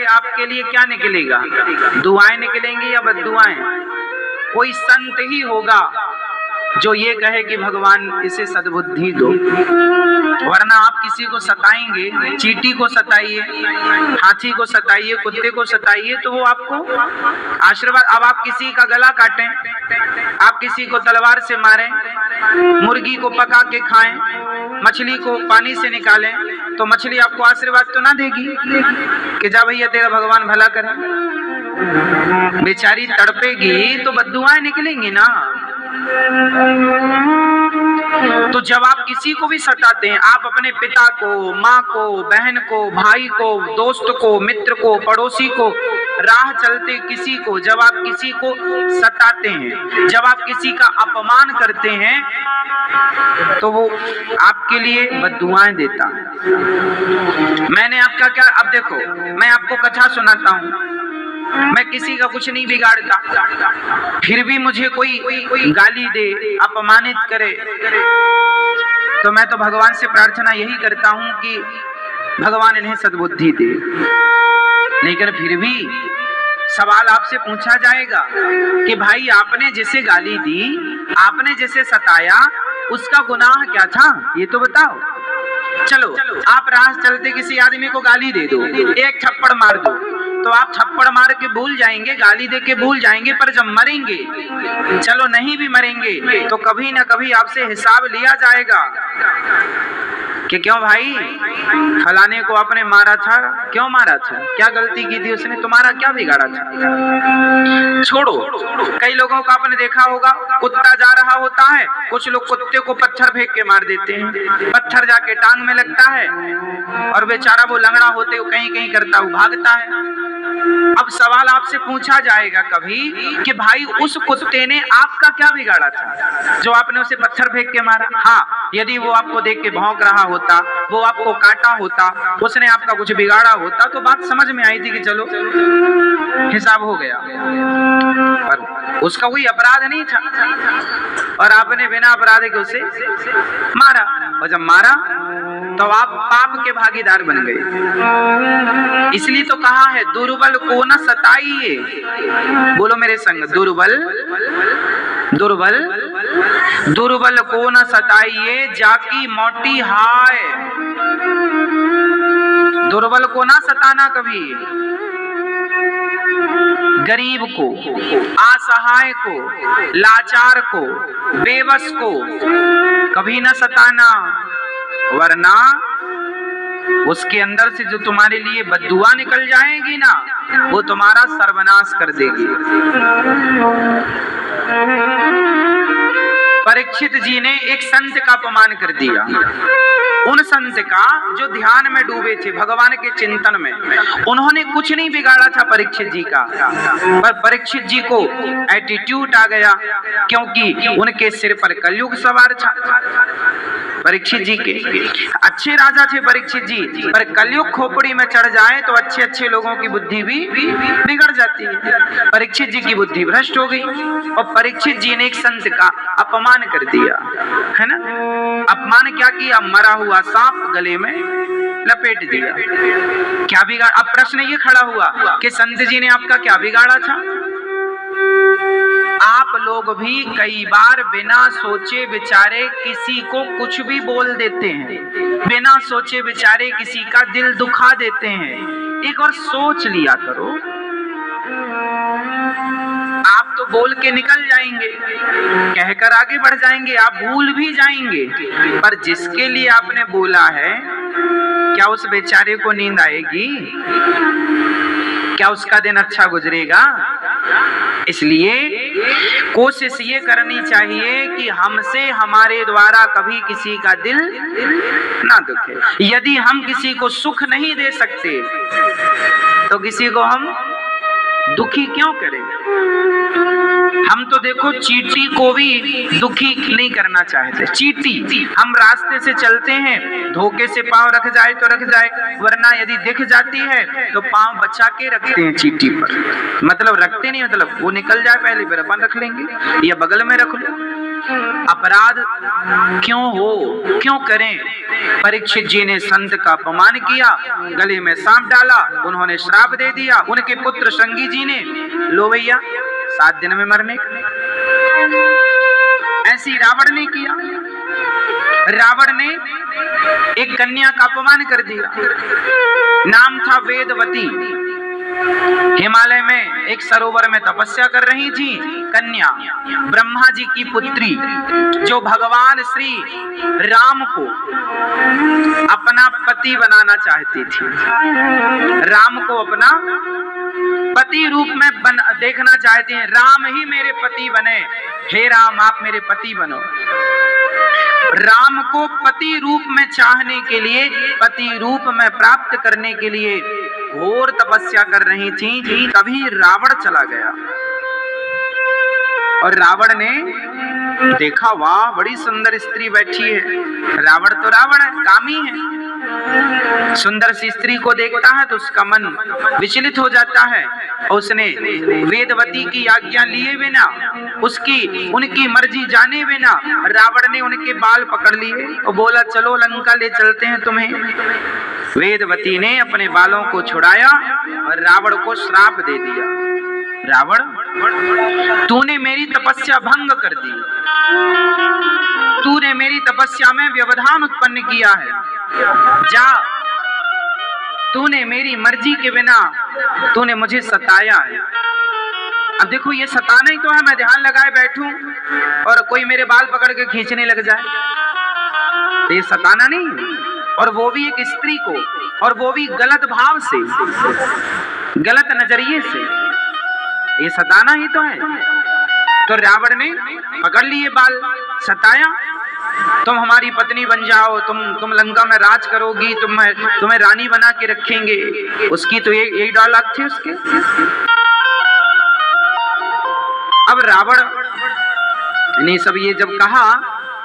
आपके लिए क्या निकलेगा? दुआएं निकलेंगी या बद्दुआएं? कोई संत ही होगा जो ये कहे कि भगवान इसे सद्बुद्धि दो, वरना आप किसी को सताएंगे, चींटी को सताइए, हाथी को सताइए, कुत्ते को सताइए, तो वो आपको आशीर्वाद। अब आप किसी का गला काटें, आप किसी को तलवार से मारें, मुर्गी को पका के खाएं, मछली को पानी से निकालें, तो मछली आपको आशीर्वाद तो ना देगी कि जा भैया तेरा भगवान भला करे। बेचारी तड़पेगी तो बद्दुआएं निकलेंगी ना। तो जब आप किसी को भी सताते हैं, आप अपने पिता को, माँ को, बहन को, भाई को, दोस्त को, मित्र को, पड़ोसी को, राह चलते किसी को, जब आप किसी को सताते हैं, जब आप किसी का अपमान करते हैं, तो वो आपके लिए बद्दुआएं देता है। मैंने आपका क्या, अब देखो मैं आपको कथा सुनाता हूँ, मैं किसी का कुछ नहीं बिगाड़ता, फिर भी मुझे कोई गाली दे, अपमानित करे, तो मैं तो भगवान से प्रार्थना यही करता हूं कि भगवान इन्हें सद्बुद्धि दे। लेकिन फिर भी सवाल आपसे पूछा जाएगा कि भाई आपने जिसे गाली दी, आपने जिसे सताया, उसका गुनाह क्या था, ये तो बताओ। चलो आप राह चलते किसी आदमी को गाली दे दो, एक थप्पड़ मार दो, तो आप थप्पड़ मार के भूल जाएंगे, गाली दे के भूल जाएंगे, पर जब मरेंगे, चलो नहीं भी मरेंगे, तो कभी ना कभी आपसे हिसाब लिया जाएगा कि क्यों भाई फलाने को आपने मारा था, क्यों मारा था, क्या गलती की थी उसने, तुम्हारा क्या बिगाड़ा था। छोड़ो, कई लोगों को आपने देखा होगा, कुत्ता जा रहा होता है, कुछ लोग कुत्ते को पत्थर फेंक के मार देते हैं, पत्थर जाके टांग में लगता है और बेचारा वो लंगड़ा होते हुए कहीं कहीं करता हुआ भागता है। अब सवाल आपसे पूछा जाएगा कभी कि भाई उस कुत्ते ने आपका क्या बिगाड़ा था जो आपने उसे पत्थर फेंक के मारा। हाँ, यदि वो आपको देख के भौंक रहा होता, वो आपको काटा होता, उसने आपका कुछ बिगाड़ा होता, तो बात समझ में आई थी कि चलो हिसाब हो गया, पर उसका कोई अपराध नहीं था और आपने बिना अपराध के उसे मारा, और जब मारा तो आप पाप के भागीदार बन गए। इसलिए तो कहा है दुर्बल को न सताइए, बोलो मेरे संग, दुर्बल दुर्बल दुर्बल को न सताइए, जाकी मोटी हाय। दुर्बल को ना सताना कभी, गरीब को, असहाय को, लाचार को, बेबस को कभी न सताना, वरना उसके अंदर से जो तुम्हारे लिए बद्दुआ निकल जाएगी ना, वो तुम्हारा सर्वनाश कर देगी। परीक्षित जी ने एक संत का अपमान कर दिया, उन संत का जो ध्यान में डूबे थे, भगवान के चिंतन में। उन्होंने कुछ नहीं बिगाड़ा था परीक्षित जी का, पर परीक्षित जी को एटीट्यूड आ गया, क्योंकि उनके सिर पर कलयुग सवार था। परीक्षित जी के अच्छे राजा थे परीक्षित जी, पर कलयुग खोपड़ी में चढ़ जाए तो अच्छे अच्छे लोगों की बुद्धि भी बिगड़ जाती है। परीक्षित जी की बुद्धि भ्रष्ट हो गई और परीक्षित जी ने एक संत का अपमान कर दिया, है ना। अपमान क्या किया, मरा हुआ सांप गले में लपेट दिया। क्या बिगाड़, अब प्रश्न ये खड़ा हुआ कि संत जी ने आपका क्या बिगाड़ा था। आप लोग भी कई बार बिना सोचे विचारे किसी को कुछ भी बोल देते हैं, बिना सोचे विचारे किसी का दिल दुखा देते हैं। एक बार सोच लिया करो, आप तो बोल के निकल जाएंगे, कहकर आगे बढ़ जाएंगे, आप भूल भी जाएंगे, पर जिसके लिए आपने बोला है क्या उस बेचारे को नींद आएगी, क्या उसका दिन अच्छा गुजरेगा। इसलिए कोशिश ये करनी चाहिए कि हमसे हमारे द्वारा कभी किसी का दिल ना दुखे। यदि हम किसी को सुख नहीं दे सकते तो किसी को हम दुखी क्यों करें। हम तो देखो चींटी को भी दुखी नहीं करना चाहते। चींटी, हम रास्ते से चलते हैं, धोखे से पांव रख जाए तो रख जाए, वरना यदि दिख जाती है तो पांव बचा के रखते हैं चींटी पर। मतलब रखते नहीं, मतलब वो निकल जाए पहले फिर अपन रख लेंगे या बगल में रख लो। अपराध क्यों हो, क्यों करें? परीक्षित जी ने संत का अपमान किया, गले में सांप डाला, उन्होंने श्राप दे दिया। उनके पुत्र श्रृंगी जी ने लो भैया 7 दिन में मरने का। ऐसी रावण ने किया। रावण ने एक कन्या का अपमान कर दिया, नाम था वेदवती। हिमालय में एक सरोवर में तपस्या कर रही थी कन्या, ब्रह्मा जी की पुत्री, जो भगवान श्री राम को अपना पति बनाना चाहती थी। राम को अपना पति रूप में देखना चाहते हैं। राम ही मेरे पति बने, हे राम आप मेरे पति बनो। राम को पति रूप में चाहने के लिए, पति रूप में प्राप्त करने के लिए घोर तपस्या कर रही थी। तभी रावण चला गया और रावण ने देखा, वाह बड़ी सुंदर स्त्री बैठी है। रावण तो रावण है, कामी है। सुंदर सी स्त्री को देखता है तो उसका मन विचलित हो जाता है। और उसने वेदवती की आज्ञा लिए बिना, उनकी मर्जी जाने बिना रावण ने उनके बाल पकड़ लिए और बोला चलो लंका ले चलते हैं तुम्हें। वेदवती ने अपने बालों को छुड़ाया और रावण को श्राप दे दिया। रावण, तूने मेरी तपस्या भंग कर दी, तूने मेरी तपस्या में व्यवधान उत्पन्न किया है। जा, तूने मेरी मर्जी के बिना तूने मुझे सताया है। अब देखो ये सताना ही तो है, मैं ध्यान लगाए बैठूं और कोई मेरे बाल पकड़ के खींचने लग जाए, तो ये सताना नहीं है। और वो भी एक स्त्री को, और वो भी गलत भाव से, गलत नजरिए से, ये सताना ही तो है। तो रावण ने पकड़ लिए बाल, सताया, तुम हमारी पत्नी बन जाओ, तुम लंका में राज करोगी, तुम्हें रानी बना के रखेंगे। उसकी तो यही डायलॉग थे उसके। अब रावण ने सब ये जब कहा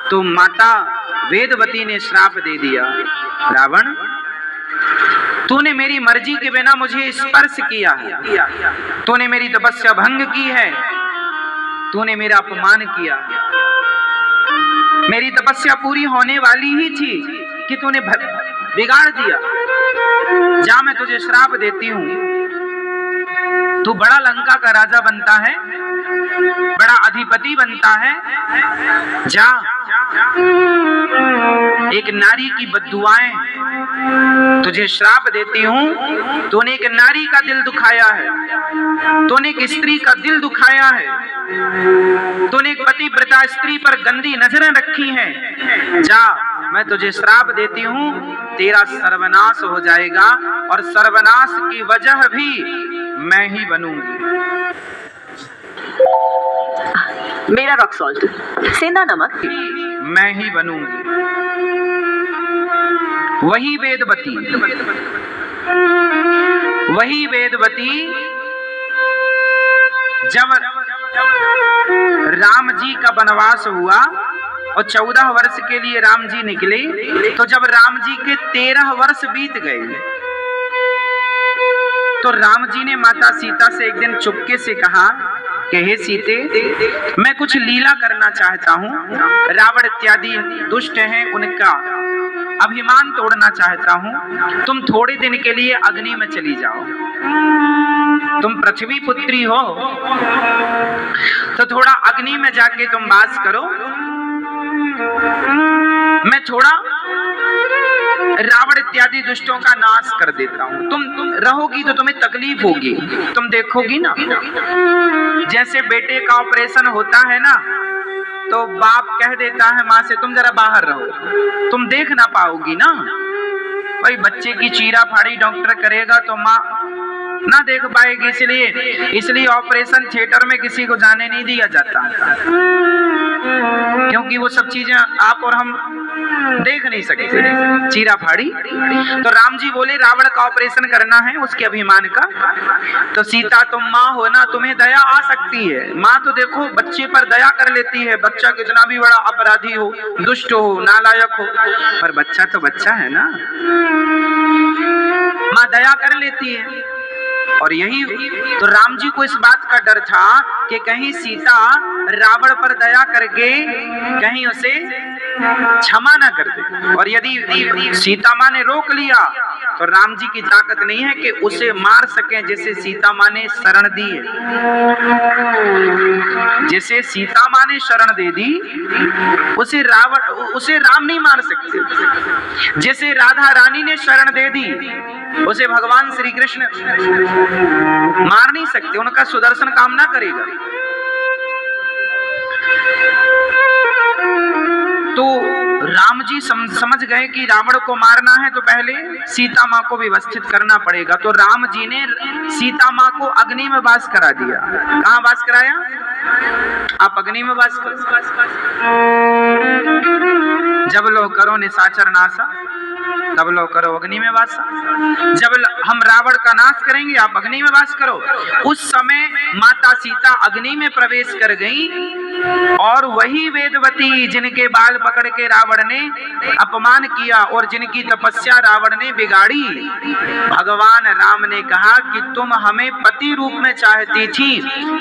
तो माता वेदवती ने श्राप दे दिया, रावण तूने मेरी मर्जी के बिना मुझे स्पर्श किया है, तूने मेरी तपस्या भंग की है, तूने मेरा अपमान किया। मेरी तपस्या पूरी होने वाली ही थी कि तूने बिगाड़ दिया। जा, मैं तुझे श्राप देती हूँ, तू बड़ा लंका का राजा बनता है, बड़ा अधिपति बनता है। जा, एक नारी की बद्दुआएं तुझे श्राप देती हूँ। तूने एक नारी का दिल दुखाया है, तूने एक स्त्री का दिल दुखाया है, तूने एक पतिव्रता स्त्री पर गंदी नजरें रखी हैं। जा, मैं तुझे श्राप देती हूँ, तेरा सर्वनाश हो जाएगा और सर्वनाश की वजह भी मैं ही बनूंगी। मेरा रॉक सॉल्ट, सेंधा नमक, मैं ही बनूंगी। वही वेदवती जब राम जी का वनवास हुआ और 14 वर्ष के लिए राम जी निकले, तो जब राम जी के 13 वर्ष बीत गए तो राम जी ने माता सीता से एक दिन चुपके से कहा कि हे सीते, मैं कुछ लीला करना चाहता हूँ। रावण इत्यादि दुष्ट हैं, उनका अभिमान तोड़ना चाहता हूँ। तुम थोड़े दिन के लिए अग्नि में चली जाओ, तुम पृथ्वी पुत्री हो, तो थोड़ा अग्नि में जाके तुम वास करो। मैं थोड़ा रावण इत्यादि दुष्टों का नाश कर देता हूँ। तुम रहोगी तो तुम्हें तकलीफ होगी, तुम देखोगी ना, जैसे बेटे का ऑपरेशन होता है ना, तो बाप कह देता है माँ से तुम जरा बाहर रहो, तुम देख ना पाओगी ना। भाई बच्चे की चीरा फाड़ी डॉक्टर करेगा तो माँ ना देख पाएगी, इसलिए ऑपरेशन थिएटर में किसी को जाने नहीं दिया जाता, क्योंकि वो सब चीजें आप और हम देख नहीं सकते, चीरा फाड़ी। तो राम जी बोले रावण का ऑपरेशन करना है, उसके अभिमान का। तो सीता तुम माँ हो ना, तुम्हें दया आ सकती है। माँ तो देखो बच्चे पर दया कर लेती है, बच्चा कितना भी बड़ा अपराधी हो, दुष्ट हो, नालायक हो, पर बच्चा तो बच्चा है ना, माँ दया कर लेती है। और यही तो राम जी को इस बात का डर था कि कहीं सीता रावण पर दया करके कहीं उसे क्षमा ना कर दे। और यदि सीता माँ ने रोक लिया तो राम जी की ताकत नहीं है कि उसे मार सके, जैसे सीता माँ ने शरण दी है, जैसे सीता माँ ने शरण दे दी उसे राम नहीं मार सकते। जैसे राधा रानी ने शरण दे दी उसे भगवान श्री कृष्ण मार नहीं सकते, उनका सुदर्शन काम ना करेगा। तो राम जी समझ गए कि रावण को मारना है तो पहले सीता माँ को व्यवस्थित करना पड़ेगा। तो राम जी ने सीता माँ को अग्नि में वास करा दिया। कहाँ वास कराया? आप अग्नि में वास करो। जब लो करो निशाचर नासा तब लो करो अग्नि में वासा। जब हम रावण का नाश करेंगे आप अग्नि में वास करो। उस समय माता सीता अग्नि में प्रवेश कर गई और वही वेदवती जिनके बाल पकड़ के रावण ने अपमान किया और जिनकी तपस्या रावण ने बिगाड़ी, भगवान राम ने कहा कि तुम हमें पति रूप में चाहती थी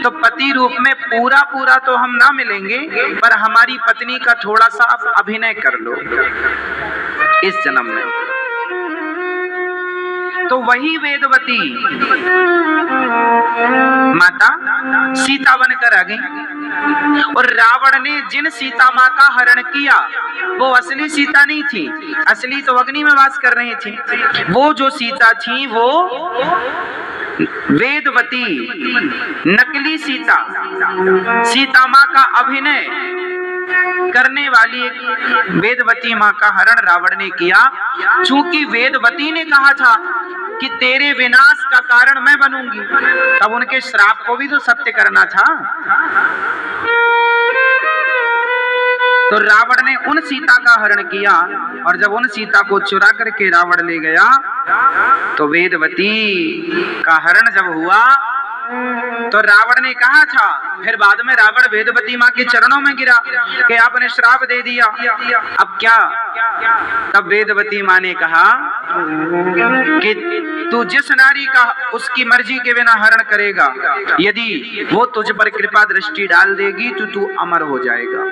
तो पति रूप में पूरा पूरा तो हम ना मिलेंगे, पर हमारी पत्नी का थोड़ा सा अभिनय कर लो इस जन्म में। तो वही वेदवती माता सीता बनकर आ गई और रावण ने जिन सीता माँ का हरण किया वो असली सीता नहीं थी, असली तो अग्नि में वास कर रही थी। वो जो सीता थी वो वेदवती नकली सीता, सीता माँ का अभिनय करने वाली एक वेदवती माँ का हरण रावण ने किया। चूंकि वेदवती ने कहा था कि तेरे विनाश का कारण मैं बनूंगी, तब उनके श्राप को भी तो सत्य करना था। तो रावण ने उन सीता का हरण किया और जब उन सीता को चुरा करके रावण ले गया तो वेदवती का हरण जब हुआ तो रावण ने कहा था, फिर बाद में रावण वेदवती माँ के चरणों में गिरा कि आपने श्राप दे दिया, अब क्या? तब वेदवती माँ ने कहा कि तू जिस नारी का उसकी मर्जी के बिना हरण करेगा, यदि वो तुझ पर कृपा दृष्टि डाल देगी तो तू अमर हो जाएगा।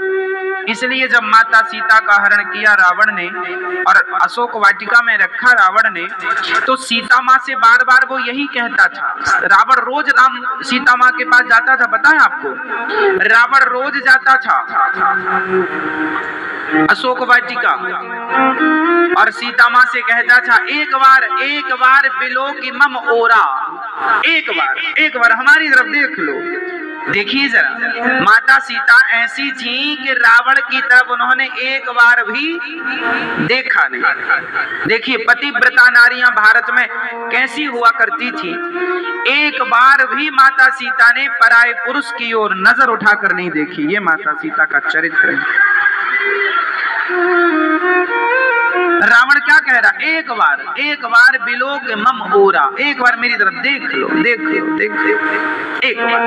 इसलिए जब माता सीता का हरण किया रावण ने और अशोक वाटिका में रखा रावण ने, तो सीता माँ से बार बार वो यही कहता था। रावण रोज राम सीता माँ के पास जाता था, पता है आपको? रावण रोज जाता था अशोक वाटिका और सीता माँ से कहता था, एक बार बिलो की मम ओरा, एक बार हमारी तरफ देख लो। देखिए जरा, माता सीता ऐसी थी कि रावण की तरफ उन्होंने एक बार भी देखा नहीं। देखिए पतिव्रता नारियां भारत में कैसी हुआ करती थी, एक बार भी माता सीता ने पराये पुरुष की ओर नजर उठाकर नहीं देखी। ये माता सीता का चरित्र है। रावण क्या कह रहा? एक बार बिलोग मम ओरा, एक बार मेरी तरफ देख लो, एक बार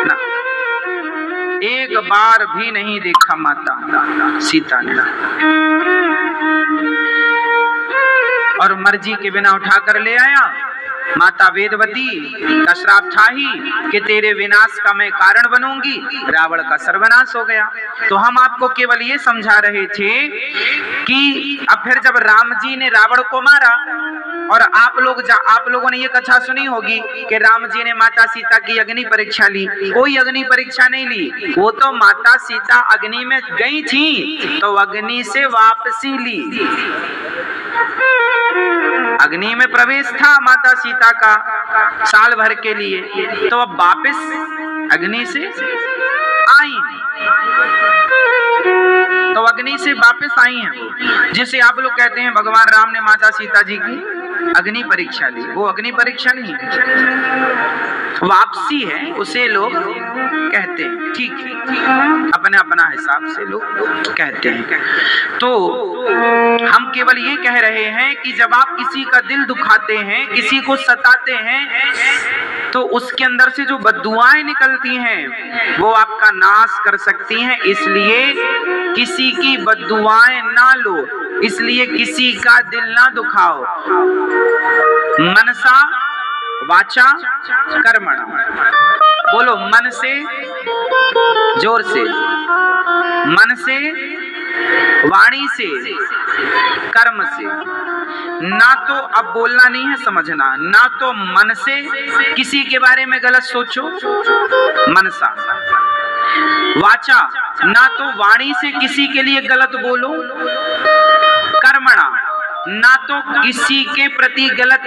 ना, एक बार भी नहीं देखा माता सीता ने। और मर्जी के बिना उठाकर ले आया। माता वेदवती का श्राप था ही कि तेरे विनाश का मैं कारण बनूंगी। रावण का सर्वनाश हो गया। तो हम आपको केवल ये समझा रहे थे कि अब फिर जब राम जी ने रावण को मारा और आप लोगों ने ये कथा सुनी होगी कि राम जी ने माता सीता की अग्नि परीक्षा ली। कोई अग्नि परीक्षा नहीं ली, वो तो माता सीता अग्नि में गई थी तो अग्नि से वापसी ली। अग्नि में प्रवेश था माता सीता का साल भर के लिए, तो अब वापस अग्नि से आई, तो अग्नि से वापस आई हैं। जिसे आप लोग कहते हैं भगवान राम ने माता सीता जी की अग्नि परीक्षा ली, वो अग्नि परीक्षा नहीं है, वापसी है, उसे लोग कहते हैं। ठीक है, अपने अपना हिसाब से लोग कहते हैं। तो हम केवल ये कह रहे हैं कि जब आप किसी का दिल दुखाते हैं, किसी को सताते हैं, तो उसके अंदर से जो बद्दुआएं निकलती हैं वो आपका नाश कर सकती हैं। इसलिए किसी की बद्दुआएं ना लो, इसलिए किसी का दिल ना दुखाओ। मनसा वाचा कर्मणा। बोलो मन से, जोर से, मन से, वाणी से, कर्म से। ना तो अब बोलना नहीं है, समझना, ना तो मन से किसी के बारे में गलत सोचो, मनसा। वाचा, ना तो वाणी से किसी के लिए गलत बोलो। कर्मणा, ना तो किसी के प्रति गलत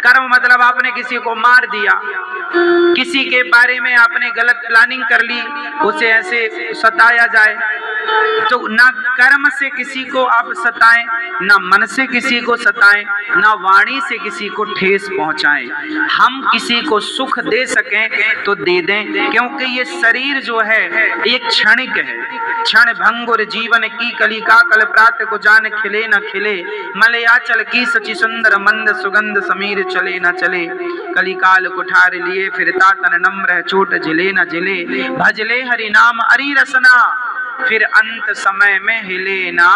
कर्म, मतलब आपने किसी को मार दिया, किसी के बारे में आपने गलत प्लानिंग कर ली, उसे ऐसे सताया जाए, तो ना कर्म से किसी को आप सताएं, ना मन से किसी को सताएं, ना वाणी से किसी को ठेस पहुंचाएं। हम किसी को सुख दे सकें तो दे दें, क्योंकि ये शरीर जो है एक क्षणिक है। क्षण भंगुर जीवन की कलिका, कल प्रात को जान खिले न खिले, मलयाचल की सची सुंदर मंद सुगंध, समीर चले न चले, कलिकाल कुठार लिए फिरता तन नम्र, चोट जिले न जिले, भजले हरि नाम अरि रसना, फिर अंत समय में हिले ना।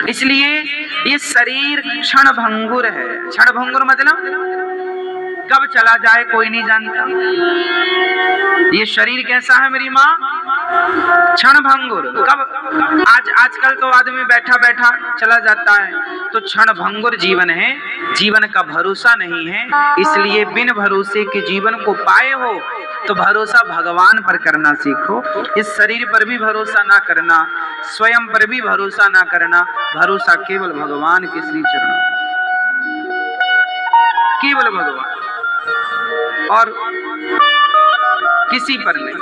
इसलिए ये शरीर क्षण भंगुर है। क्षण भंगुर मतलब कब चला जाए कोई नहीं जानता। ये शरीर कैसा है मेरी माँ? क्षण भंगुर। कब? आजकल तो आदमी बैठा बैठा चला जाता है, तो क्षण भंगुर जीवन है, जीवन का भरोसा नहीं है। इसलिए बिन भरोसे के जीवन को पाए हो तो भरोसा भगवान पर करना सीखो। इस शरीर पर भी भरोसा ना करना, स्वयं पर भी भरोसा ना करना, भरोसा केवल भगवान के श्री चरणों, केवल भगवान और किसी पर नहीं।